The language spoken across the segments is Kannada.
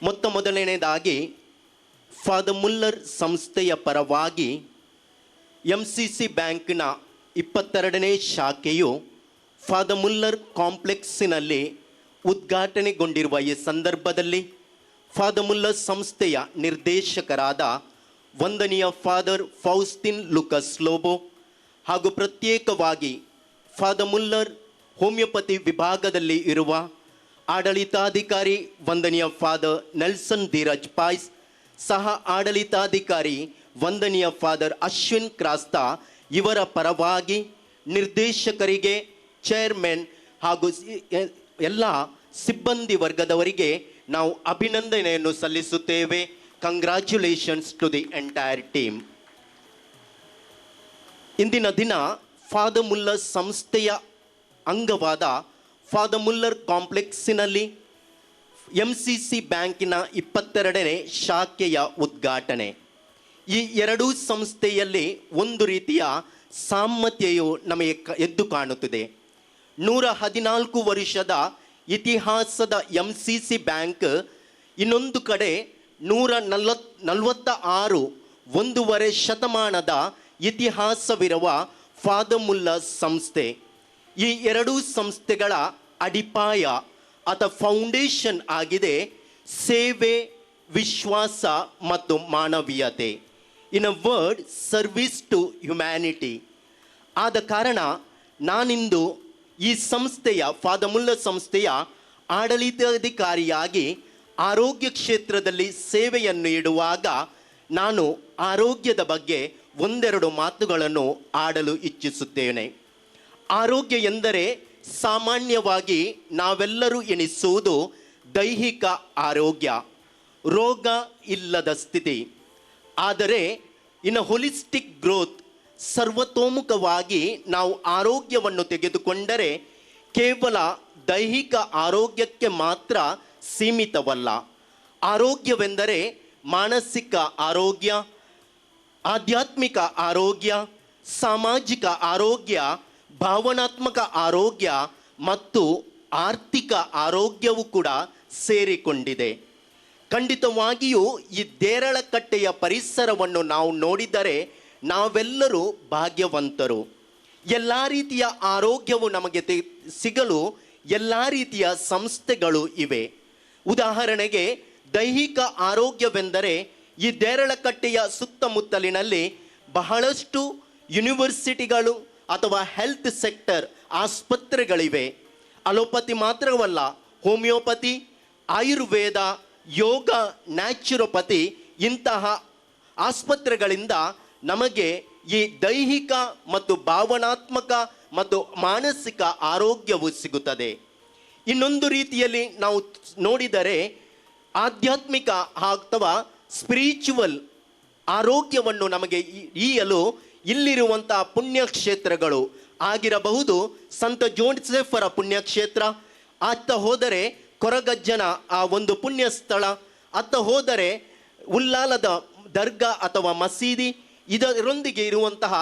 ಮೊದಲನೇದಾಗಿ ಫಾದರ್ ಮುಲ್ಲರ್ ಸಂಸ್ಥೆಯ ಪರವಾಗಿ MCC ಬ್ಯಾಂಕ್ನ 22ನೇ ಶಾಖೆಯು ಫಾದರ್ ಮುಲ್ಲರ್ ಕಾಂಪ್ಲೆಕ್ಸಿನಲ್ಲಿ ಉದ್ಘಾಟನೆಗೊಂಡಿರುವ ಈ ಸಂದರ್ಭದಲ್ಲಿ ಫಾದರ್ ಮುಲ್ಲರ್ ಸಂಸ್ಥೆಯ ನಿರ್ದೇಶಕರಾದ ವಂದನೀಯ ಫಾದರ್ ಫೌಸ್ಟಿನ್ ಲುಕಸ್ ಲೋಬೋ ಹಾಗೂ ಪ್ರತ್ಯೇಕವಾಗಿ ಫಾದರ್ ಮುಲ್ಲರ್ ಹೋಮಿಯೋಪತಿ ವಿಭಾಗದಲ್ಲಿ ಇರುವ ಆಡಳಿತಾಧಿಕಾರಿ ವಂದನೀಯ ಫಾದರ್ ನೆಲ್ಸನ್ ಧೀರಜ್ ಪಾಯ್ಸ್, ಸಹ ಆಡಳಿತಾಧಿಕಾರಿ ವಂದನೀಯ ಫಾದರ್ ಅಶ್ವಿನ್ ಕ್ರಾಸ್ತಾ ಇವರ ಪರವಾಗಿ ನಿರ್ದೇಶಕರಿಗೆ, ಚೇರ್ಮನ್ ಹಾಗೂ ಎಲ್ಲ ಸಿಬ್ಬಂದಿ ವರ್ಗದವರಿಗೆ ನಾವು ಅಭಿನಂದನೆಯನ್ನು ಸಲ್ಲಿಸುತ್ತೇವೆ. Congratulations to the entire team. ಇಂದಿನ ದಿನ ಫಾದರ್ ಮುಲ್ಲರ್ ಸಂಸ್ಥೆಯ ಅಂಗವಾದ ಫಾದರ್ ಮುಲ್ಲರ್ ಕಾಂಪ್ಲೆಕ್ಸಿನಲ್ಲಿ MCC ಬ್ಯಾಂಕಿನ 22ನೇ ಶಾಖೆಯ ಉದ್ಘಾಟನೆ. ಈ ಎರಡೂ ಸಂಸ್ಥೆಯಲ್ಲಿ ಒಂದು ರೀತಿಯ ಸಾಮ್ಯತೆಯು ನಮಗೆ ಎದ್ದು ಕಾಣುತ್ತದೆ. 114 ವರ್ಷದ ಇತಿಹಾಸದ MCC ಬ್ಯಾಂಕ್, ಇನ್ನೊಂದು ಕಡೆ 146 ಒಂದೂವರೆ ಶತಮಾನದ ಇತಿಹಾಸವಿರುವ ಫಾದರ್ ಮುಲ್ಲರ್ ಸಂಸ್ಥೆ. ಈ ಎರಡೂ ಸಂಸ್ಥೆಗಳ ಅಡಿಪಾಯ ಅಥವಾ ಫೌಂಡೇಶನ್ ಆಗಿದೆ ಸೇವೆ, ವಿಶ್ವಾಸ ಮತ್ತು ಮಾನವೀಯತೆ. In a word, service to humanity. ಆದ ಕಾರಣ ನಾನಿಂದು ಈ ಸಂಸ್ಥೆಯ ಫಾದರ್ ಮುಲ್ಲರ್ ಸಂಸ್ಥೆಯ ಆಡಳಿತಾಧಿಕಾರಿಯಾಗಿ ಆರೋಗ್ಯ ಕ್ಷೇತ್ರದಲ್ಲಿ ಸೇವೆಯನ್ನು ನೀಡುವಾಗ ನಾನು ಆರೋಗ್ಯದ ಬಗ್ಗೆ ಒಂದೆರಡು ಮಾತುಗಳನ್ನು ಆಡಲು ಇಚ್ಛಿಸುತ್ತೇನೆ. ಆರೋಗ್ಯ ಎಂದರೆ ಸಾಮಾನ್ಯವಾಗಿ ನಾವೆಲ್ಲರೂ ಎಣಿಸುವುದು ದೈಹಿಕ ಆರೋಗ್ಯ, ರೋಗ ಇಲ್ಲದ ಸ್ಥಿತಿ. ಆದರೆ ಇನ್ನು ಹೋಲಿಸ್ಟಿಕ್ ಗ್ರೋತ್, ಸರ್ವತೋಮುಖವಾಗಿ ನಾವು ಆರೋಗ್ಯವನ್ನು ತೆಗೆದುಕೊಂಡರೆ ಕೇವಲ ದೈಹಿಕ ಆರೋಗ್ಯಕ್ಕೆ ಮಾತ್ರ ಸೀಮಿತವಲ್ಲ. ಆರೋಗ್ಯವೆಂದರೆ ಮಾನಸಿಕ ಆರೋಗ್ಯ, ಆಧ್ಯಾತ್ಮಿಕ ಆರೋಗ್ಯ, ಸಾಮಾಜಿಕ ಆರೋಗ್ಯ, ಭಾವನಾತ್ಮಕ ಆರೋಗ್ಯ ಮತ್ತು ಆರ್ಥಿಕ ಆರೋಗ್ಯವೂ ಕೂಡ ಸೇರಿಕೊಂಡಿದೆ. ಖಂಡಿತವಾಗಿಯೂ ಈ ದೇರಳಕಟ್ಟೆಯ ಪರಿಸರವನ್ನು ನಾವು ನೋಡಿದರೆ ನಾವೆಲ್ಲರೂ ಭಾಗ್ಯವಂತರು. ಎಲ್ಲ ರೀತಿಯ ಆರೋಗ್ಯವು ನಮಗೆ ಸಿಗಲು ಎಲ್ಲ ರೀತಿಯ ಸಂಸ್ಥೆಗಳು ಇವೆ. ಉದಾಹರಣೆಗೆ ದೈಹಿಕ ಆರೋಗ್ಯವೆಂದರೆ ಈ ದೇರಳಕಟ್ಟೆಯ ಸುತ್ತಮುತ್ತಲಿನಲ್ಲಿ ಬಹಳಷ್ಟು ಯೂನಿವರ್ಸಿಟಿಗಳು ಅಥವಾ ಹೆಲ್ತ್ ಸೆಕ್ಟರ್ ಆಸ್ಪತ್ರೆಗಳಿವೆ. ಅಲೋಪತಿ ಮಾತ್ರವಲ್ಲ, ಹೋಮಿಯೋಪತಿ, ಆಯುರ್ವೇದ, ಯೋಗ, ನ್ಯಾಚುರೋಪತಿ ಇಂತಹ ಆಸ್ಪತ್ರೆಗಳಿಂದ ನಮಗೆ ಈ ದೈಹಿಕ ಮತ್ತು ಭಾವನಾತ್ಮಕ ಮತ್ತು ಮಾನಸಿಕ ಆರೋಗ್ಯವು ಸಿಗುತ್ತದೆ. ಇನ್ನೊಂದು ರೀತಿಯಲ್ಲಿ ನಾವು ನೋಡಿದರೆ ಆಧ್ಯಾತ್ಮಿಕ ಅಥವಾ ಸ್ಪಿರಿಚುವಲ್ ಆರೋಗ್ಯವನ್ನು ನಮಗೆ ಈಯಲು ಇಲ್ಲಿರುವಂತಹ ಪುಣ್ಯಕ್ಷೇತ್ರಗಳು ಆಗಿರಬಹುದು. ಸಂತ ಜೋಸೆಫರ ಪುಣ್ಯಕ್ಷೇತ್ರ, ಅತ್ತ ಹೋದರೆ ಕೊರಗಜ್ಜನ ಆ ಒಂದು ಪುಣ್ಯ ಸ್ಥಳ, ಅತ್ತ ಹೋದರೆ ಉಲ್ಲಾಲದ ದರ್ಗಾ ಅಥವಾ ಮಸೀದಿ, ಇದರೊಂದಿಗೆ ಇರುವಂತಹ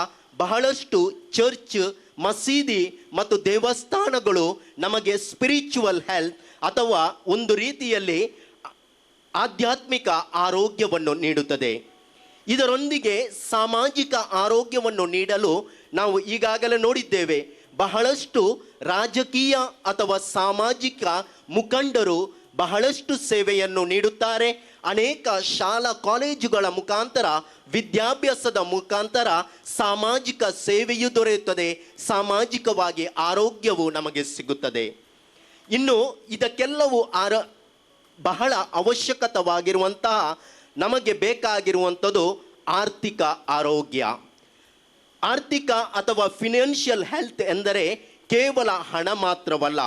ಬಹಳಷ್ಟು ಚರ್ಚ್, ಮಸೀದಿ ಮತ್ತು ದೇವಸ್ಥಾನಗಳು ನಮಗೆ ಸ್ಪಿರಿಚುವಲ್ ಹೆಲ್ತ್ ಅಥವಾ ಒಂದು ರೀತಿಯಲ್ಲಿ ಆಧ್ಯಾತ್ಮಿಕ ಆರೋಗ್ಯವನ್ನು ನೀಡುತ್ತದೆ. ಇದರೊಂದಿಗೆ ಸಾಮಾಜಿಕ ಆರೋಗ್ಯವನ್ನು ನೀಡಲು ನಾವು ಈಗಾಗಲೇ ನೋಡಿದ್ದೇವೆ. ಬಹಳಷ್ಟು ರಾಜಕೀಯ ಅಥವಾ ಸಾಮಾಜಿಕ ಮುಖಂಡರು ಬಹಳಷ್ಟು ಸೇವೆಯನ್ನು ನೀಡುತ್ತಾರೆ. ಅನೇಕ ಶಾಲಾ ಕಾಲೇಜುಗಳ ಮುಖಾಂತರ, ವಿದ್ಯಾಭ್ಯಾಸದ ಮುಖಾಂತರ ಸಾಮಾಜಿಕ ಸೇವೆಯೂ ದೊರೆಯುತ್ತದೆ, ಸಾಮಾಜಿಕವಾಗಿ ಆರೋಗ್ಯವು ನಮಗೆ ಸಿಗುತ್ತದೆ. ಇನ್ನು ಇದಕ್ಕೆಲ್ಲವೂ ಬಹಳ ಅವಶ್ಯಕವಾಗಿರುವಂತಹ ನಮಗೆ ಬೇಕಾಗಿರುವಂಥದ್ದು ಆರ್ಥಿಕ ಆರೋಗ್ಯ. ಆರ್ಥಿಕ ಅಥವಾ ಫಿನಾನ್ಷಿಯಲ್ ಹೆಲ್ತ್ ಎಂದರೆ ಕೇವಲ ಹಣ ಮಾತ್ರವಲ್ಲ,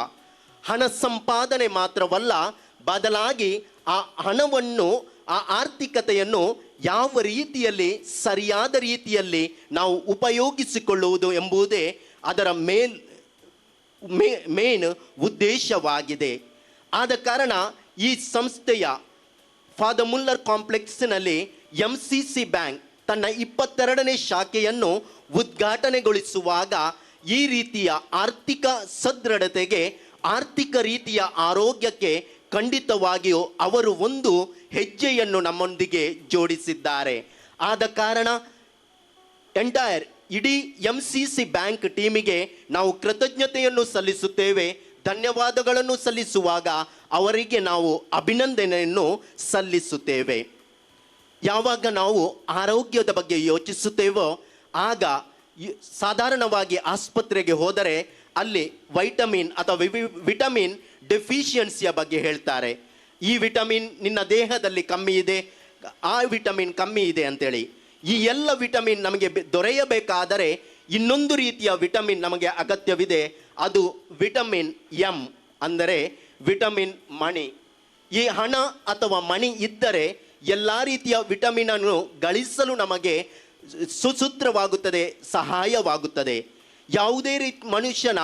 ಹಣ ಸಂಪಾದನೆ ಮಾತ್ರವಲ್ಲ, ಬದಲಾಗಿ ಆ ಹಣವನ್ನು, ಆ ಆರ್ಥಿಕತೆಯನ್ನು ಯಾವ ರೀತಿಯಲ್ಲಿ ಸರಿಯಾದ ರೀತಿಯಲ್ಲಿ ನಾವು ಉಪಯೋಗಿಸಿಕೊಳ್ಳುವುದು ಎಂಬುದೇ ಅದರ ಮೇನ್ ಉದ್ದೇಶವಾಗಿದೆ. ಆದ ಕಾರಣ ಈ ಸಂಸ್ಥೆಯ ಫಾದರ್ ಮುಲ್ಲರ್ ಕಾಂಪ್ಲೆಕ್ಸಿನಲ್ಲಿ MCC ಬ್ಯಾಂಕ್ ತನ್ನ 22ನೇ ಶಾಖೆಯನ್ನು ಉದ್ಘಾಟನೆಗೊಳಿಸುವಾಗ ಈ ರೀತಿಯ ಆರ್ಥಿಕ ಸದೃಢತೆಗೆ, ಆರ್ಥಿಕ ರೀತಿಯ ಆರೋಗ್ಯಕ್ಕೆ ಖಂಡಿತವಾಗಿಯೂ ಅವರು ಒಂದು ಹೆಜ್ಜೆಯನ್ನು ನಮ್ಮೊಂದಿಗೆ ಜೋಡಿಸಿದ್ದಾರೆ. ಆದ ಕಾರಣ ಎಂಟೈರ್ ಇಡೀ MCC ಬ್ಯಾಂಕ್ ಟೀಮಿಗೆ ನಾವು ಕೃತಜ್ಞತೆಯನ್ನು ಸಲ್ಲಿಸುತ್ತೇವೆ. ಧನ್ಯವಾದಗಳನ್ನು ಸಲ್ಲಿಸುವಾಗ ಅವರಿಗೆ ನಾವು ಅಭಿನಂದನೆಯನ್ನು ಸಲ್ಲಿಸುತ್ತೇವೆ. ಯಾವಾಗ ನಾವು ಆರೋಗ್ಯದ ಬಗ್ಗೆ ಯೋಚಿಸುತ್ತೇವೋ ಆಗ ಸಾಧಾರಣವಾಗಿ ಆಸ್ಪತ್ರೆಗೆ ಹೋದರೆ ಅಲ್ಲಿ ವೈಟಮಿನ್ ಅಥವಾ ವಿಟಮಿನ್ ಡೆಫಿಷಿಯನ್ಸಿಯ ಬಗ್ಗೆ ಹೇಳ್ತಾರೆ. ಈ ವಿಟಮಿನ್ ನಿನ್ನ ದೇಹದಲ್ಲಿ ಕಮ್ಮಿ ಇದೆ, ಆ ವಿಟಮಿನ್ ಕಮ್ಮಿ ಇದೆ ಅಂತೇಳಿ. ಈ ಎಲ್ಲ ವಿಟಮಿನ್ ನಮಗೆ ದೊರೆಯಬೇಕಾದರೆ ಇನ್ನೊಂದು ರೀತಿಯ ವಿಟಮಿನ್ ನಮಗೆ ಅಗತ್ಯವಿದೆ. ಅದು ವಿಟಮಿನ್ ಎಂ, ಅಂದರೆ ವಿಟಮಿನ್ ಮಣಿ. ಈ ಹಣ ಅಥವಾ ಮಣಿ ಇದ್ದರೆ ಎಲ್ಲ ರೀತಿಯ ವಿಟಮಿನನ್ನು ಗಳಿಸಲು ನಮಗೆ ಸುಸೂತ್ರವಾಗುತ್ತದೆ, ಸಹಾಯವಾಗುತ್ತದೆ. ಯಾವುದೇ ಮನುಷ್ಯನ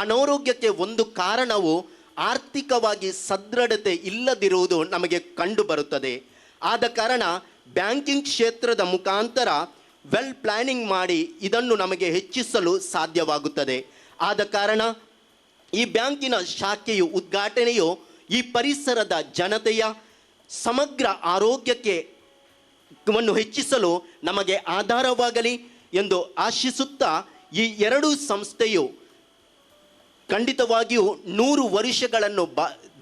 ಅನಾರೋಗ್ಯಕ್ಕೆ ಒಂದು ಕಾರಣವು ಆರ್ಥಿಕವಾಗಿ ಸದೃಢತೆ ಇಲ್ಲದಿರುವುದು ನಮಗೆ ಕಂಡು ಬರುತ್ತದೆ. ಆದ ಕಾರಣ ಬ್ಯಾಂಕಿಂಗ್ ಕ್ಷೇತ್ರದ ಮುಖಾಂತರ ವೆಲ್ ಪ್ಲಾನಿಂಗ್ ಮಾಡಿ ಇದನ್ನು ನಮಗೆ ಹೆಚ್ಚಿಸಲು ಸಾಧ್ಯವಾಗುತ್ತದೆ. ಆದ ಕಾರಣ ಈ ಬ್ಯಾಂಕಿನ ಶಾಖೆಯು ಉದ್ಘಾಟನೆಯು ಈ ಪರಿಸರದ ಜನತೆಯ ಸಮಗ್ರ ಆರೋಗ್ಯಕ್ಕೆ ಹೆಚ್ಚಿಸಲು ನಮಗೆ ಆಧಾರವಾಗಲಿ ಎಂದು ಆಶಿಸುತ್ತಾ, ಈ ಎರಡೂ ಸಂಸ್ಥೆಯು ಖಂಡಿತವಾಗಿಯೂ 100 ವರ್ಷಗಳನ್ನು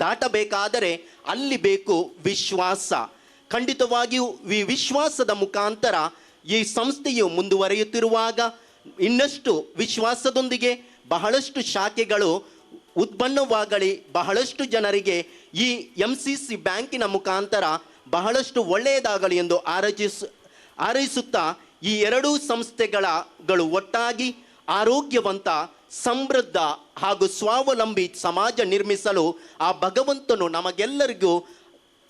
ದಾಟಬೇಕಾದರೆ ಅಲ್ಲಿ ಬೇಕು ವಿಶ್ವಾಸ. ಖಂಡಿತವಾಗಿಯೂ ಈ ವಿಶ್ವಾಸದ ಮುಖಾಂತರ ಈ ಸಂಸ್ಥೆಯು ಮುಂದುವರಿಯುತ್ತಿರುವಾಗ ಇನ್ನಷ್ಟು ವಿಶ್ವಾಸದೊಂದಿಗೆ ಬಹಳಷ್ಟು ಶಾಖೆಗಳು ಉತ್ಪನ್ನವಾಗಲಿ, ಬಹಳಷ್ಟು ಜನರಿಗೆ ಈ MCC ಬ್ಯಾಂಕಿನ ಮುಖಾಂತರ ಬಹಳಷ್ಟು ಒಳ್ಳೆಯದಾಗಲಿ ಎಂದು ಹಾರೈಸುತ್ತಾ, ಈ ಎರಡೂ ಸಂಸ್ಥೆಗಳು ಒಟ್ಟಾಗಿ ಆರೋಗ್ಯವಂತ, ಸಮೃದ್ಧ ಹಾಗೂ ಸ್ವಾವಲಂಬಿ ಸಮಾಜ ನಿರ್ಮಿಸಲು ಆ ಭಗವಂತನು ನಮಗೆಲ್ಲರಿಗೂ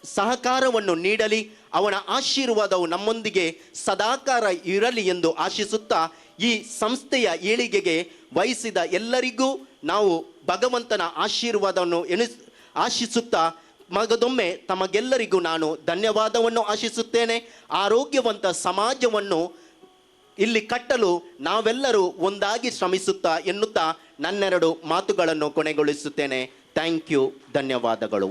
ಸಹಕಾರವನ್ನು ನೀಡಲಿ. ಅವನ ಆಶೀರ್ವಾದವು ನಮ್ಮೊಂದಿಗೆ ಸದಾಕಾಲ ಇರಲಿ ಎಂದು ಆಶಿಸುತ್ತಾ, ಈ ಸಂಸ್ಥೆಯ ಏಳಿಗೆಗೆ ವಹಿಸಿದ ಎಲ್ಲರಿಗೂ ನಾವು ಭಗವಂತನ ಆಶೀರ್ವಾದವನ್ನು ಆಶಿಸುತ್ತಾ ಮಗದೊಮ್ಮೆ ತಮಗೆಲ್ಲರಿಗೂ ನಾನು ಧನ್ಯವಾದವನ್ನು ಆಶಿಸುತ್ತೇನೆ. ಆರೋಗ್ಯವಂತ ಸಮಾಜವನ್ನು ಇಲ್ಲಿ ಕಟ್ಟಲು ನಾವೆಲ್ಲರೂ ಒಂದಾಗಿ ಶ್ರಮಿಸುತ್ತಾ ಎನ್ನುತ್ತಾ ನನ್ನೆರಡು ಮಾತುಗಳನ್ನು ಕೊನೆಗೊಳಿಸುತ್ತೇನೆ. Thank you. ಧನ್ಯವಾದಗಳು.